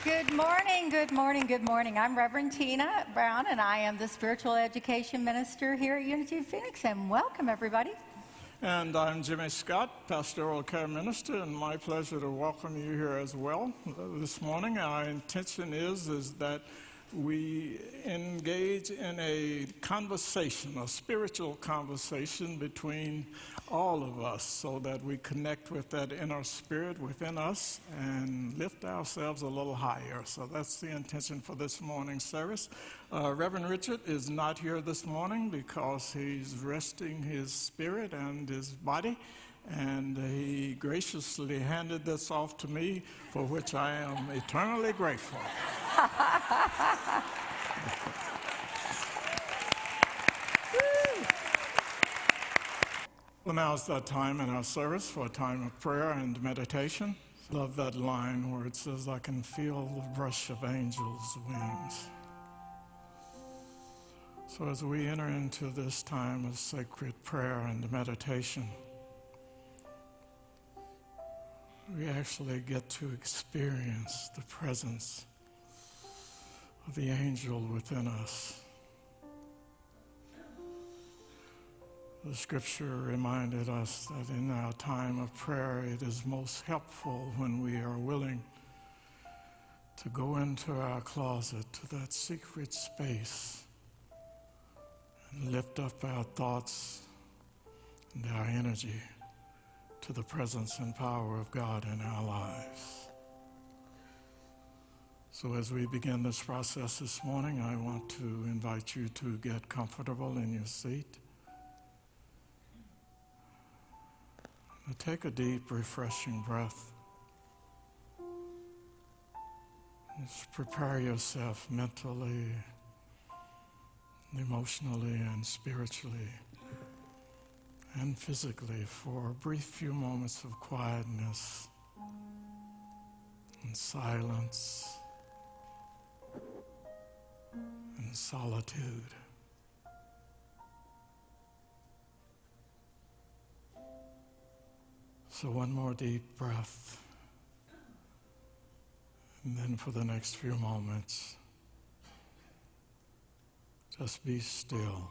Good morning, good morning, good morning. I'm Reverend Tina Brown, and I am the Spiritual Education Minister here at Unity of Phoenix, and welcome, everybody. And I'm Jimmie Scott, Pastoral Care Minister, and my pleasure to welcome you here as well this morning. Our intention is that we engage in a conversation, a spiritual conversation between all of us so that we connect with that inner spirit within us and lift ourselves a little higher. So that's the intention for this morning's service. Reverend Richard is not here this morning because he's resting his spirit and his body, and he graciously handed this off to me, for which I am eternally grateful. Well, now is that time in our service for a time of prayer and meditation. Love that line where it says, I can feel the brush of angels' wings. So as we enter into this time of sacred prayer and meditation, we actually get to experience the presence of the angel within us. The scripture reminded us that in our time of prayer, it is most helpful when we are willing to go into our closet, to that secret space, and lift up our thoughts and our energy to the presence and power of God in our lives. So as we begin this process this morning, I want to invite you to get comfortable in your seat. Now take a deep, refreshing breath. Just prepare yourself mentally, emotionally, and spiritually, and physically for a brief few moments of quietness and silence and solitude. So one more deep breath, and then for the next few moments, just be still.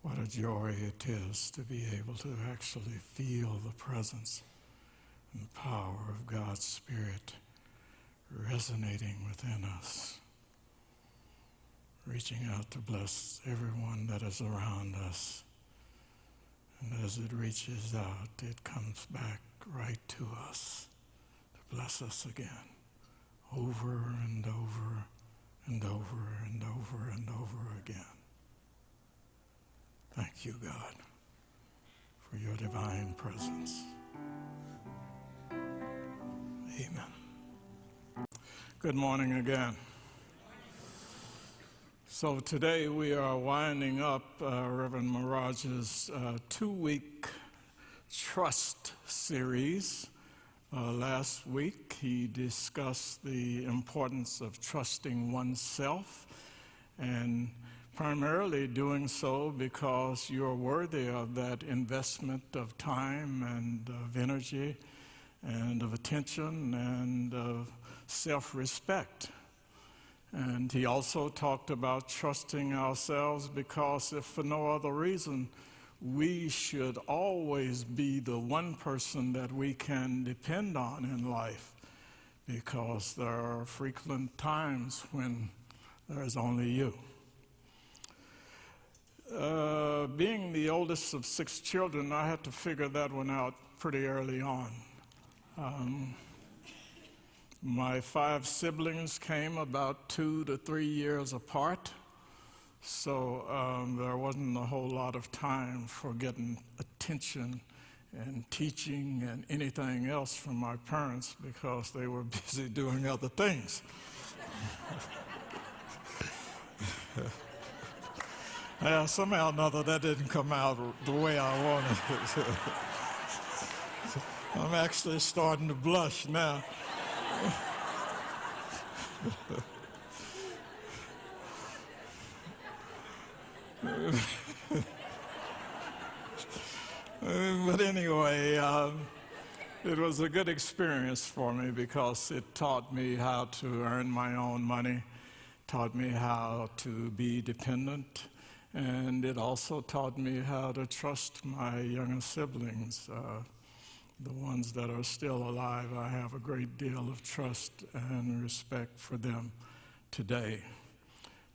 What a joy it is to be able to actually feel the presence and the power of God's Spirit resonating within us, reaching out to bless everyone that is around us. And as it reaches out, it comes back right to us to bless us again, over and over and over and over and over again. Thank you, God, for your divine presence. Amen. Good morning again. So today we are winding up Reverend Miraj's 2-week trust series. Last week he discussed the importance of trusting oneself, and primarily doing so because you're worthy of that investment of time and of energy and of attention and of self-respect. And he also talked about trusting ourselves because, if for no other reason, we should always be the one person that we can depend on in life, because there are frequent times when there's only you. Being the oldest of 6 children, I had to figure that one out pretty early on. My 5 siblings came about 2 to 3 years apart, so there wasn't a whole lot of time for getting attention and teaching and anything else from my parents because they were busy doing other things. Yeah, somehow or another that didn't come out the way I wanted it. I'm actually starting to blush now. But anyway, it was a good experience for me because it taught me how to earn my own money, taught me how to be dependent, and it also taught me how to trust my younger siblings. The ones that are still alive, I have a great deal of trust and respect for them today.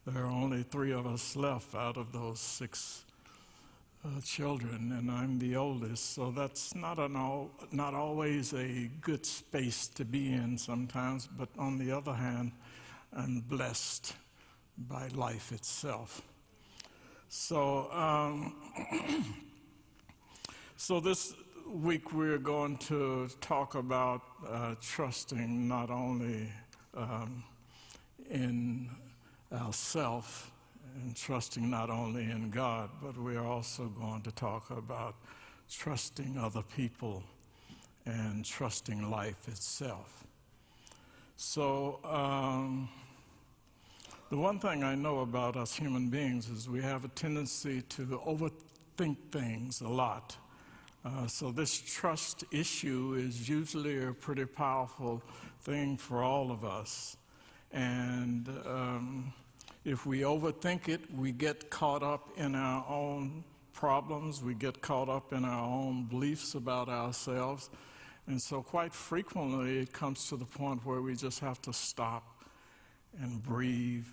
There are only 3 of us left out of those 6 children, and I'm the oldest, so that's not always a good space to be in sometimes, but on the other hand, I'm blessed by life itself. So, so this week we're going to talk about trusting not only in ourselves and trusting not only in God, but we're also going to talk about trusting other people and trusting life itself. So the one thing I know about us human beings is we have a tendency to overthink things a lot. So this trust issue is usually a pretty powerful thing for all of us. And if we overthink it, we get caught up in our own problems, we get caught up in our own beliefs about ourselves. And so quite frequently it comes to the point where we just have to stop and breathe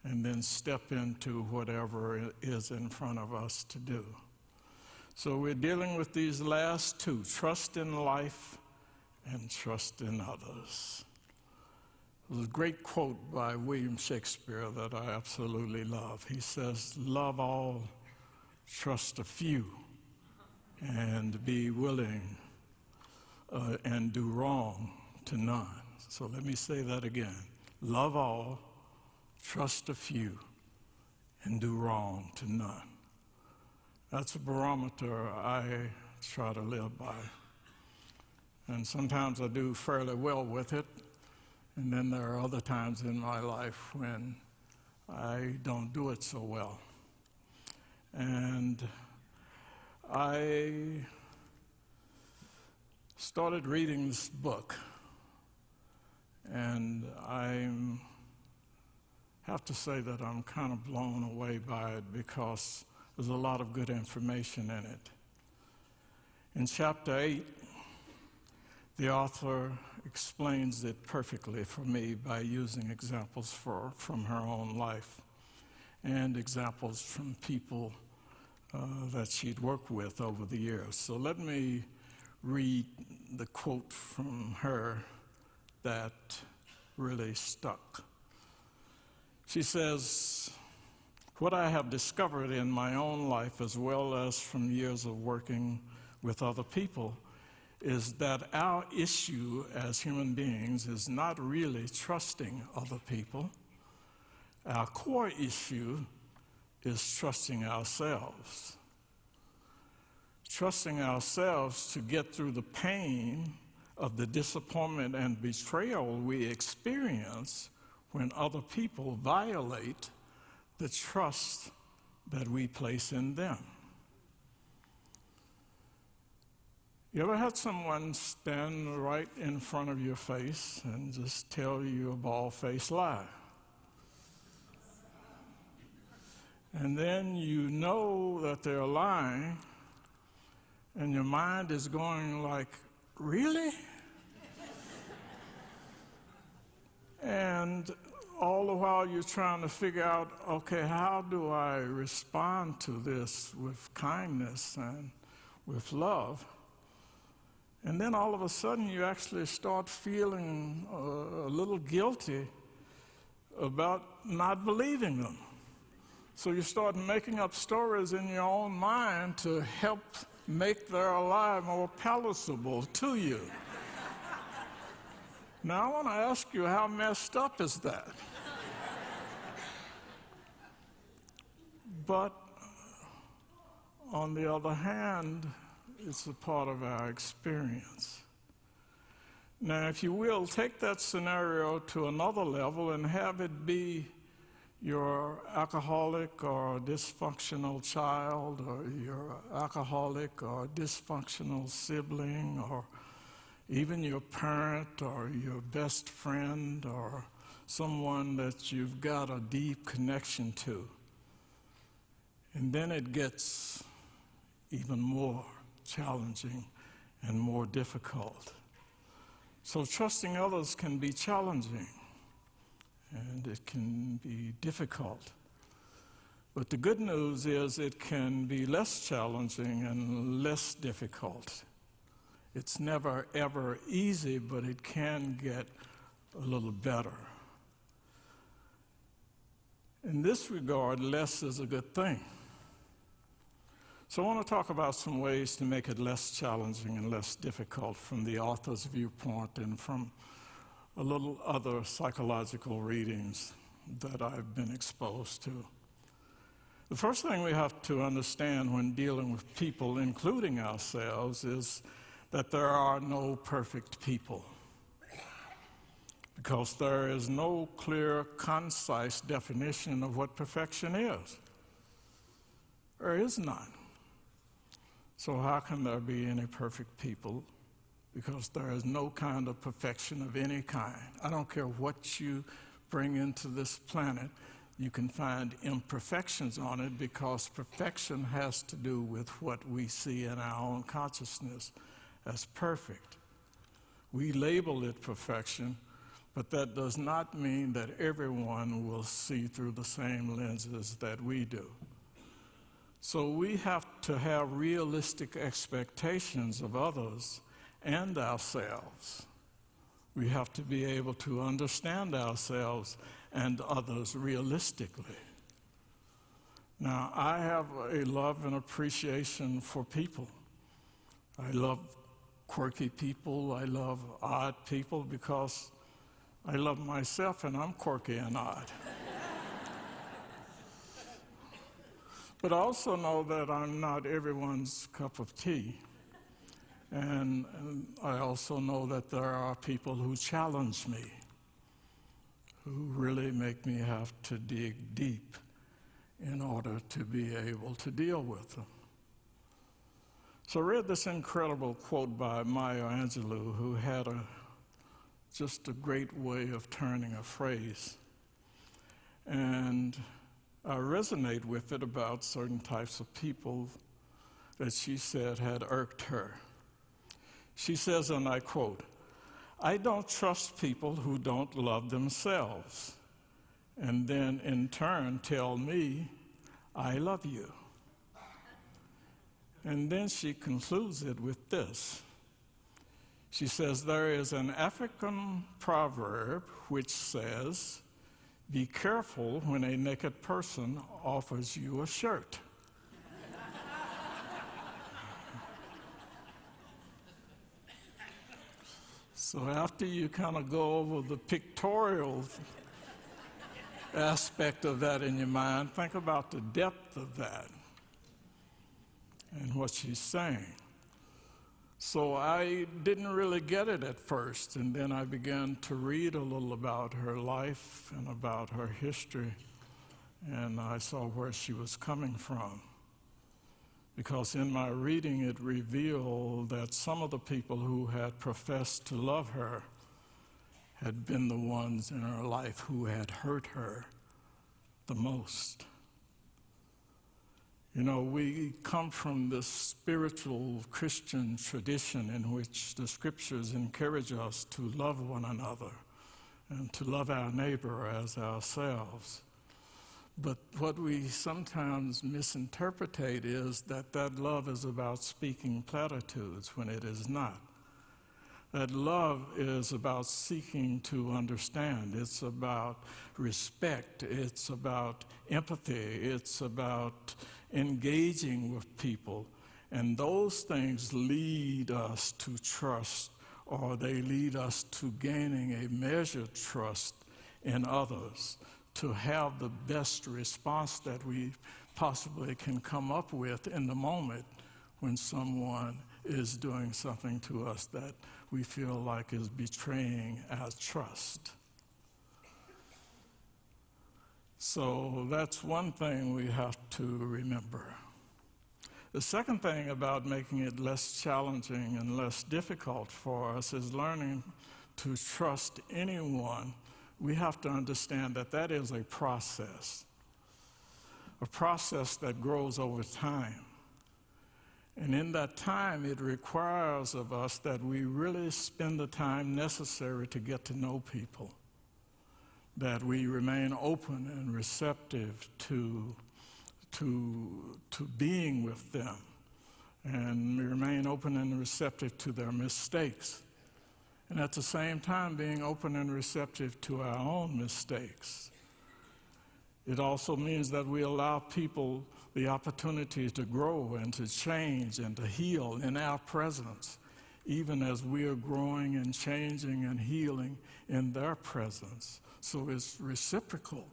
and then step into whatever is in front of us to do. So we're dealing with these last 2, trust in life and trust in others. There's a great quote by William Shakespeare that I absolutely love. He says, "Love all, trust a few, and be willing and do wrong to none." So let me say that again. Love all, trust a few, and do wrong to none. That's a barometer I try to live by. And sometimes I do fairly well with it, and then there are other times in my life when I don't do it so well. And I started reading this book, and I have to say that I'm kind of blown away by it because there's a lot of good information in it. In chapter 8, The author explains it perfectly for me by using examples from her own life and examples from people that she'd worked with over the years. So let me read the quote from her that really stuck. She says, "What I have discovered in my own life, as well as from years of working with other people, is that our issue as human beings is not really trusting other people. Our core issue is trusting ourselves. Trusting ourselves to get through the pain of the disappointment and betrayal we experience when other people violate the trust that we place in them." You ever had someone stand right in front of your face and just tell you a bald-faced lie? And then you know that they're lying, and your mind is going like, "Really?" And all the while you're trying to figure out, okay, how do I respond to this with kindness and with love? And then all of a sudden you actually start feeling a little guilty about not believing them. So you start making up stories in your own mind to help make their lie more palatable to you. Now I want to ask you, how messed up is that? But on the other hand, it's a part of our experience. Now, if you will, take that scenario to another level and have it be your alcoholic or dysfunctional child, or your alcoholic or dysfunctional sibling, or even your parent or your best friend or someone that you've got a deep connection to. And then it gets even more challenging and more difficult. So trusting others can be challenging and it can be difficult. But the good news is it can be less challenging and less difficult. It's never, ever easy, but it can get a little better. In this regard, less is a good thing. So I want to talk about some ways to make it less challenging and less difficult from the author's viewpoint and from a little other psychological readings that I've been exposed to. The first thing we have to understand when dealing with people, including ourselves, is that there are no perfect people, because there is no clear, concise definition of what perfection is. There is none. So how can there be any perfect people? Because there is no kind of perfection of any kind. I don't care what you bring into this planet, you can find imperfections on it, because perfection has to do with what we see in our own consciousness as perfect. We label it perfection, but that does not mean that everyone will see through the same lenses that we do. So we have to have realistic expectations of others and ourselves. We have to be able to understand ourselves and others realistically. Now, I have a love and appreciation for people. I love quirky people, I love odd people, because I love myself and I'm quirky and odd. But I also know that I'm not everyone's cup of tea. And I also know that there are people who challenge me, who really make me have to dig deep in order to be able to deal with them. So I read this incredible quote by Maya Angelou, who had just a great way of turning a phrase. And I resonate with it about certain types of people that she said had irked her. She says, and I quote, "I don't trust people who don't love themselves, and then in turn tell me, 'I love you.'" And then she concludes it with this. She says, "There is an African proverb which says, 'Be careful when a naked person offers you a shirt.'" So after you kind of go over the pictorial aspect of that in your mind, think about the depth of that and what she's saying. So I didn't really get it at first, and then I began to read a little about her life and about her history, and I saw where she was coming from. Because in my reading, it revealed that some of the people who had professed to love her had been the ones in her life who had hurt her the most. You know, we come from this spiritual Christian tradition in which the scriptures encourage us to love one another and to love our neighbor as ourselves. But what we sometimes misinterpret is that that love is about speaking platitudes when it is not. That love is about seeking to understand. It's about respect. It's about empathy. It's about engaging with people. And those things lead us to trust, or they lead us to gaining a measured trust in others, to have the best response that we possibly can come up with in the moment when someone is doing something to us that we feel like is betraying our trust. So that's one thing we have to remember. The second thing about making it less challenging and less difficult for us is learning to trust anyone. We have to understand that that is a process that grows over time. And in that time, it requires of us that we really spend the time necessary to get to know people, that we remain open and receptive to being with them, and we remain open and receptive to their mistakes. And at the same time, being open and receptive to our own mistakes. It also means that we allow people the opportunity to grow and to change and to heal in our presence, even as we are growing and changing and healing in their presence. So it's reciprocal.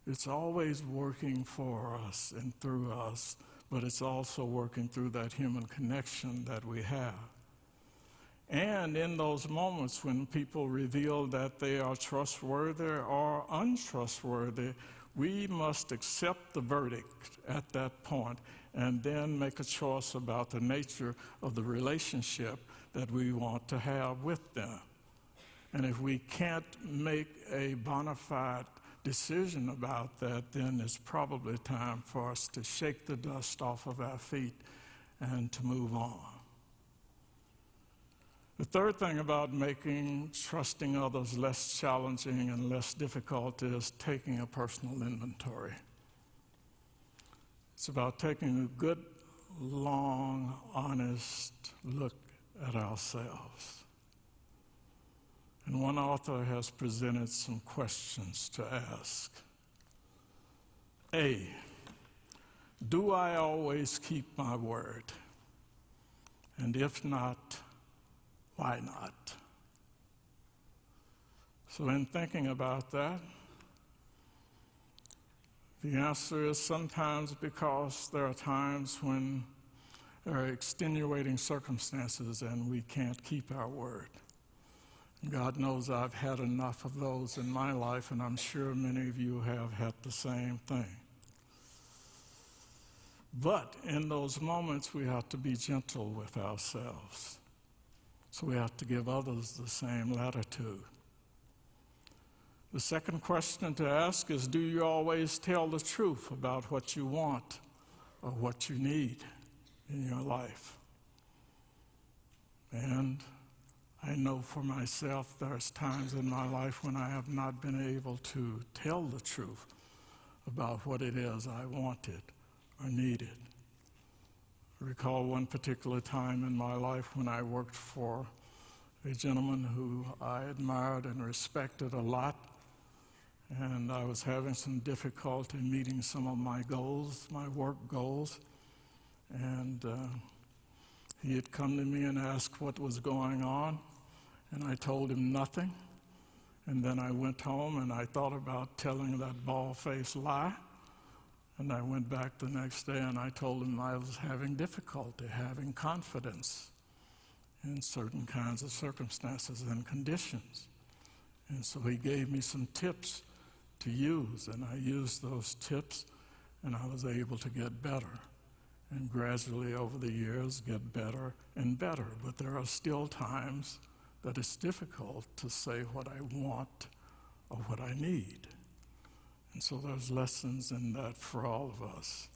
It's always working for us and through us, but it's also working through that human connection that we have. And in those moments when people reveal that they are trustworthy or untrustworthy, we must accept the verdict at that point and then make a choice about the nature of the relationship that we want to have with them. And if we can't make a bona fide decision about that, then it's probably time for us to shake the dust off of our feet and to move on. The third thing about making trusting others less challenging and less difficult is taking a personal inventory. It's about taking a good, long, honest look at ourselves. And one author has presented some questions to ask. A, do I always keep my word? And if not, why not? So in thinking about that, the answer is sometimes because there are times when there are extenuating circumstances and we can't keep our word. God knows I've had enough of those in my life, and I'm sure many of you have had the same thing. But in those moments, we have to be gentle with ourselves. So we have to give others the same latitude. The second question to ask is, do you always tell the truth about what you want or what you need in your life? And know for myself there's times in my life when I have not been able to tell the truth about what it is I wanted or needed. I recall one particular time in my life when I worked for a gentleman who I admired and respected a lot, and I was having some difficulty meeting some of my goals, my work goals, and he had come to me and asked what was going on, and I told him nothing. And then I went home and I thought about telling that bald-faced lie, and I went back the next day and I told him I was having difficulty having confidence in certain kinds of circumstances and conditions. And so he gave me some tips to use, and I used those tips, and I was able to get better. And gradually over the years get better and better. But there are still times that it's difficult to say what I want or what I need. And so there's lessons in that for all of us.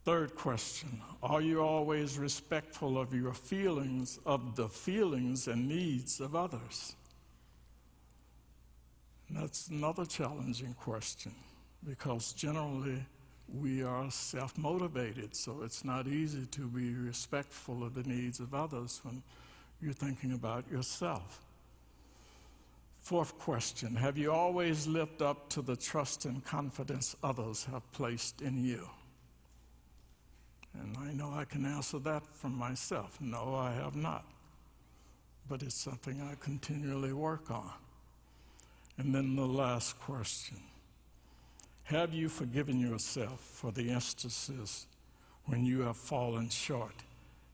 Third question, are you always respectful of your feelings, of the feelings and needs of others? And that's another challenging question, because generally we are self-motivated, so it's not easy to be respectful of the needs of others when you're thinking about yourself. Fourth question, have you always lived up to the trust and confidence others have placed in you? And I know I can answer that from myself. No, I have not. But it's something I continually work on. And then the last question, have you forgiven yourself for the instances when you have fallen short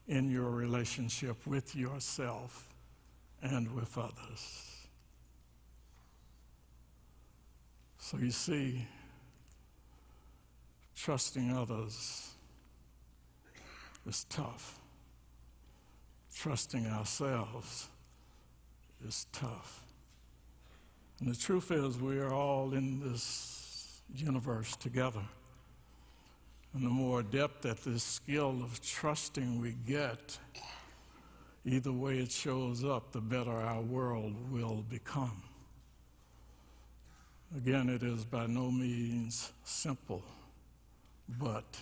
in your relationship with yourself and with others? So you see, trusting others is tough. Trusting ourselves is tough. And the truth is, we are all in this universe together. And the more adept at this skill of trusting we get, either way it shows up, the better our world will become. Again, it is by no means simple, but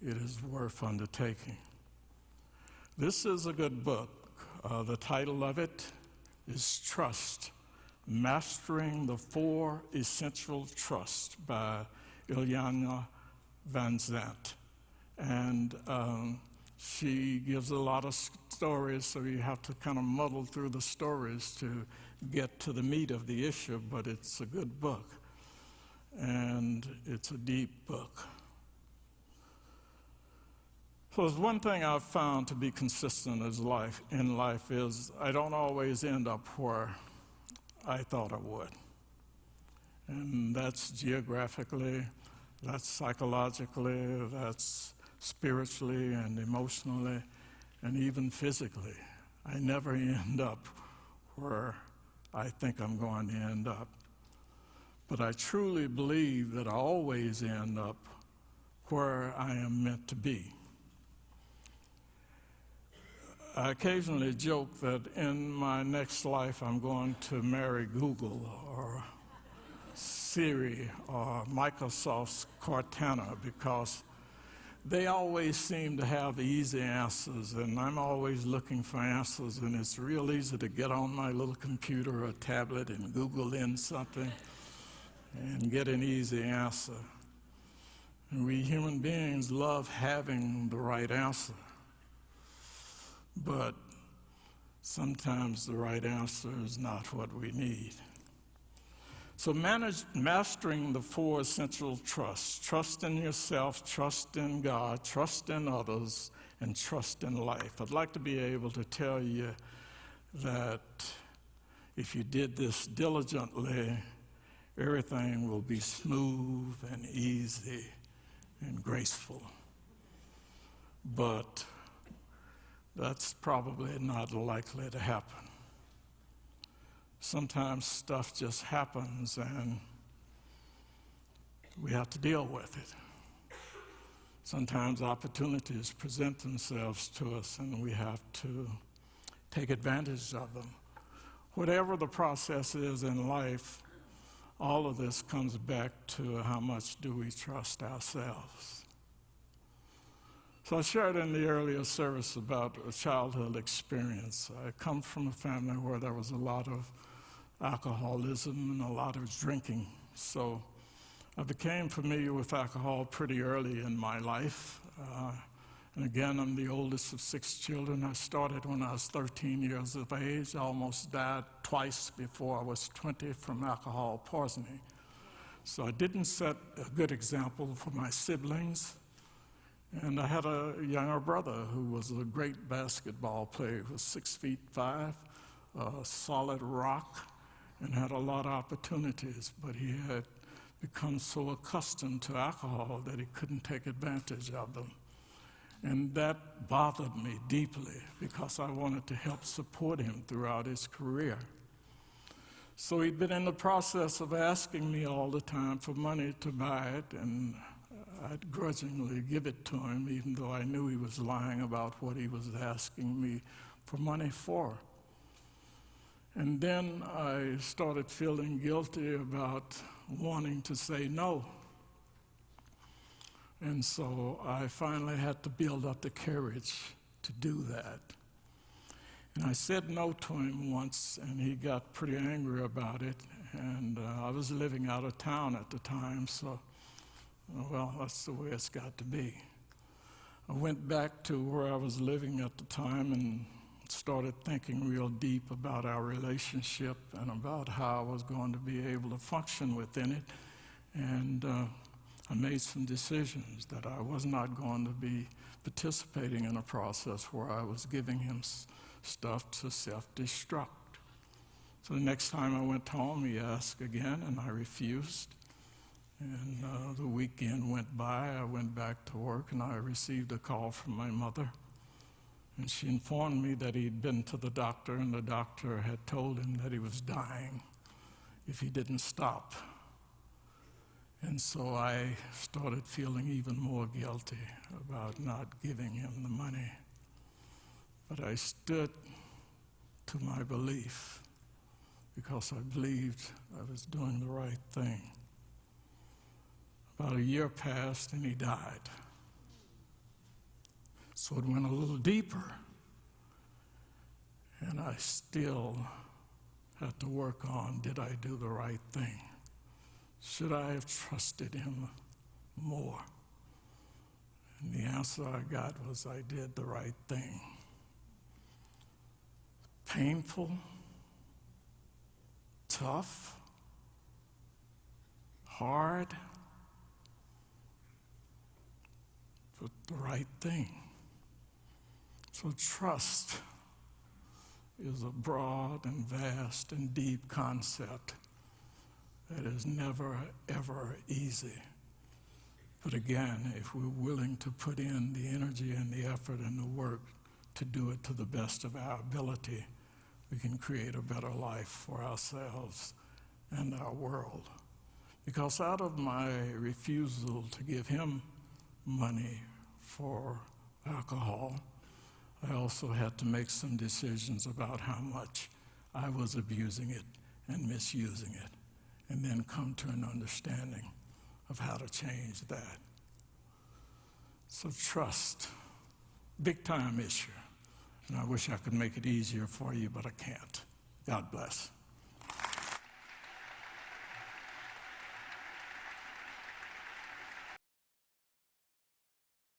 it is worth undertaking. This is a good book. The title of it is Trust, Mastering the Four Essential Trusts by Ilyana Van Zandt. And she gives a lot of stories, so you have to kind of muddle through the stories to get to the meat of the issue, but it's a good book. And it's a deep book. So there's one thing I've found to be consistent in life is I don't always end up where I thought I would. And that's geographically, that's psychologically, that's spiritually and emotionally, and even physically. I never end up where I think I'm going to end up. But I truly believe that I always end up where I am meant to be. I occasionally joke that in my next life I'm going to marry Google or Siri or Microsoft's Cortana, because they always seem to have the easy answers, and I'm always looking for answers, and it's real easy to get on my little computer or tablet and Google in something and get an easy answer. And we human beings love having the right answer. But sometimes the right answer is not what we need. So mastering the four essential trusts: trust in yourself, trust in God, trust in others, and trust in life. I'd like to be able to tell you that if you did this diligently, everything will be smooth and easy and graceful. But that's probably not likely to happen. Sometimes stuff just happens and we have to deal with it. Sometimes opportunities present themselves to us and we have to take advantage of them. Whatever the process is in life, all of this comes back to how much do we trust ourselves. So I shared in the earlier service about a childhood experience. I come from a family where there was a lot of alcoholism and a lot of drinking. So I became familiar with alcohol pretty early in my life. And again, I'm the oldest of 6 children. I started when I was 13 years of age. I almost died twice before I was 20 from alcohol poisoning. So I didn't set a good example for my siblings. And I had a younger brother who was a great basketball player. He was 6'5", a solid rock, and had a lot of opportunities. But he had become so accustomed to alcohol that he couldn't take advantage of them. And that bothered me deeply because I wanted to help support him throughout his career. So he'd been in the process of asking me all the time for money to buy it, and I'd grudgingly give it to him, even though I knew he was lying about what he was asking me for money for. And then I started feeling guilty about wanting to say no. And so I finally had to build up the courage to do that. And I said no to him once, and he got pretty angry about it. And I was living out of town at the time, so, well, that's the way it's got to be. I went back to where I was living at the time and started thinking real deep about our relationship and about how I was going to be able to function within it. And I made some decisions that I was not going to be participating in a process where I was giving him stuff to self-destruct. So the next time I went home, he asked again, and I refused. And the weekend went by, I went back to work, and I received a call from my mother. And she informed me that he'd been to the doctor, and the doctor had told him that he was dying if he didn't stop. And so I started feeling even more guilty about not giving him the money. But I stood to my belief because I believed I was doing the right thing. About a year passed and he died. So it went a little deeper. And I still had to work on, did I do the right thing? Should I have trusted him more? And the answer I got was I did the right thing. Painful, tough, hard, but the right thing. So trust is a broad and vast and deep concept that is never, ever easy. But again, if we're willing to put in the energy and the effort and the work to do it to the best of our ability, we can create a better life for ourselves and our world. Because out of my refusal to give him money for alcohol, I also had to make some decisions about how much I was abusing it and misusing it, and then come to an understanding of how to change that. So trust, big time issue. And I wish I could make it easier for you, but I can't. God bless.